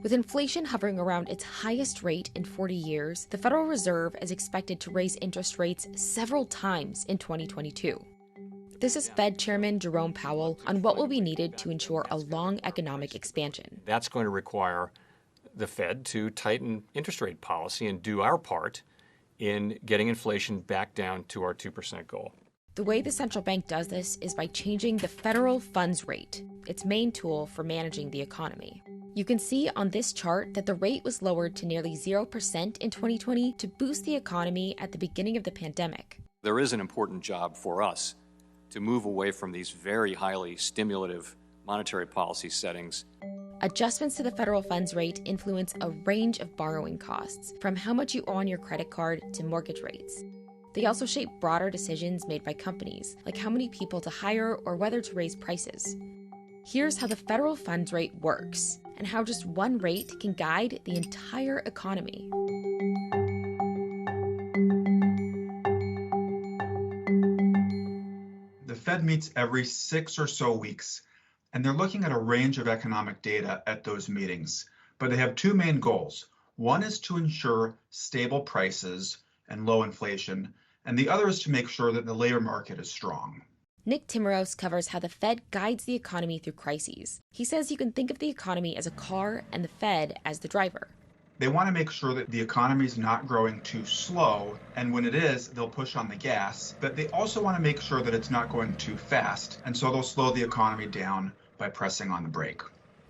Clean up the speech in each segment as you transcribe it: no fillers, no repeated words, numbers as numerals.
With inflation hovering around its highest rate in 40 years, the Federal Reserve is expected to raise interest rates several times in 2022. This is Fed Chairman Jerome Powell on what will be needed to ensure a long economic expansion. That's going to require the Fed to tighten interest rate policy and do our part in getting inflation back down to our 2% goal. The way the central bank does this is by changing the federal funds rate, its main tool for managing the economy. You can see on this chart that the rate was lowered to nearly 0% in 2020 to boost the economy at the beginning of the pandemic. There is an important job for us to move away from these very highly stimulative monetary policy settings. Adjustments to the federal funds rate influence a range of borrowing costs, from how much you owe on your credit card to mortgage rates. They also shape broader decisions made by companies, like how many people to hire or whether to raise prices. Here's how the federal funds rate works, and how just one rate can guide the entire economy. The Fed meets every 6 or so weeks, and they're looking at a range of economic data at those meetings. But they have two main goals. One is to ensure stable prices and low inflation, and the other is to make sure that the labor market is strong. Nick Timmeros covers how the Fed guides the economy through crises. He says you can think of the economy as a car and the Fed as the driver. They want to make sure that the economy is not growing too slow, and when it is, they'll push on the gas, but they also want to make sure that it's not going too fast, and so they'll slow the economy down by pressing on the brake.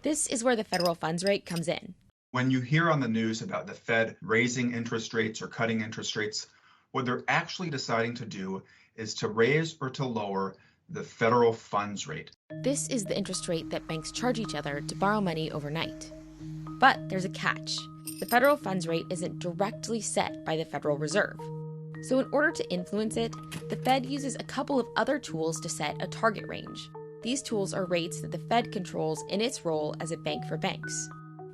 This is where the federal funds rate comes in. When you hear on the news about the Fed raising interest rates or cutting interest rates, what they're actually deciding to do is to raise or to lower the federal funds rate. This is the interest rate that banks charge each other to borrow money overnight. But there's a catch. The federal funds rate isn't directly set by the Federal Reserve. So in order to influence it, the Fed uses a couple of other tools to set a target range. These tools are rates that the Fed controls in its role as a bank for banks.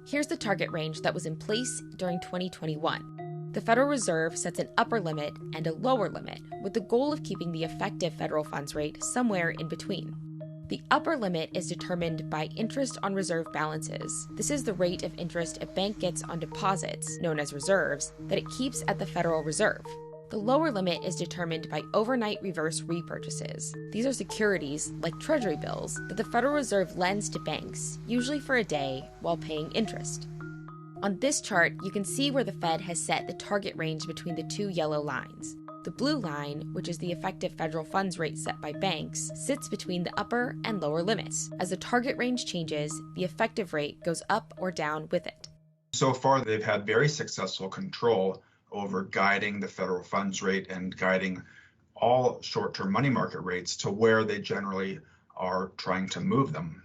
Here's the target range that was in place during 2021. The Federal Reserve sets an upper limit and a lower limit, with the goal of keeping the effective federal funds rate somewhere in between. The upper limit is determined by interest on reserve balances. This is the rate of interest a bank gets on deposits, known as reserves, that it keeps at the Federal Reserve. The lower limit is determined by overnight reverse repurchases. These are securities, like Treasury bills, that the Federal Reserve lends to banks, usually for a day, while paying interest. On this chart, you can see where the Fed has set the target range between the two yellow lines. The blue line, which is the effective federal funds rate set by banks, sits between the upper and lower limits. As the target range changes, the effective rate goes up or down with it. So far, they've had very successful control over guiding the federal funds rate and guiding all short-term money market rates to where they generally are trying to move them.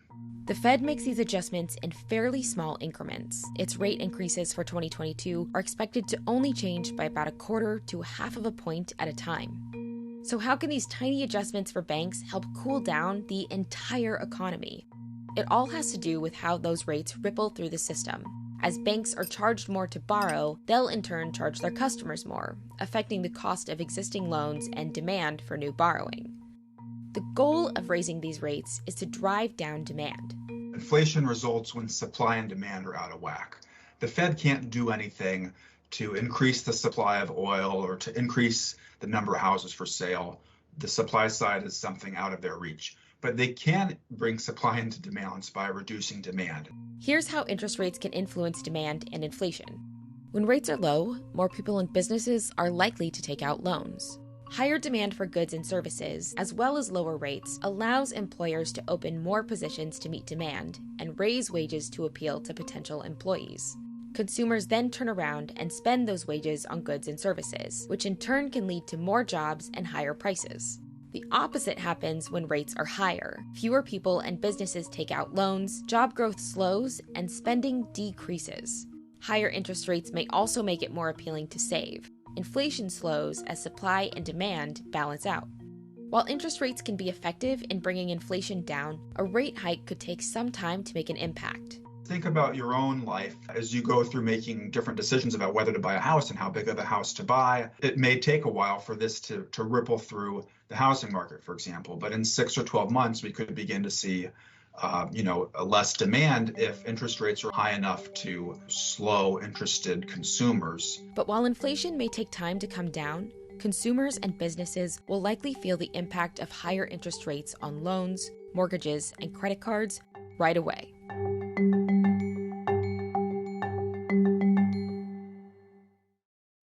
The Fed makes these adjustments in fairly small increments. Its rate increases for 2022 are expected to only change by about 1/4 to 1/2 of a point at a time. So how can these tiny adjustments for banks help cool down the entire economy? It all has to do with how those rates ripple through the system. As banks are charged more to borrow, they'll in turn charge their customers more, affecting the cost of existing loans and demand for new borrowing. The goal of raising these rates is to drive down demand. Inflation results when supply and demand are out of whack. The Fed can't do anything to increase the supply of oil or to increase the number of houses for sale. The supply side is something out of their reach. But they can bring supply into balance by reducing demand. Here's how interest rates can influence demand and inflation. When rates are low, more people and businesses are likely to take out loans. Higher demand for goods and services, as well as lower rates, allows employers to open more positions to meet demand and raise wages to appeal to potential employees. Consumers then turn around and spend those wages on goods and services, which in turn can lead to more jobs and higher prices. The opposite happens when rates are higher. Fewer people and businesses take out loans, job growth slows, and spending decreases. Higher interest rates may also make it more appealing to save. Inflation slows as supply and demand balance out. While interest rates can be effective in bringing inflation down, a rate hike could take some time to make an impact. Think about your own life as you go through making different decisions about whether to buy a house and how big of a house to buy. It may take a while for this to ripple through the housing market, for example, but in 6 or 12 months, we could begin to see less demand if interest rates are high enough to slow interested consumers. But while inflation may take time to come down, consumers and businesses will likely feel the impact of higher interest rates on loans, mortgages, and credit cards right away.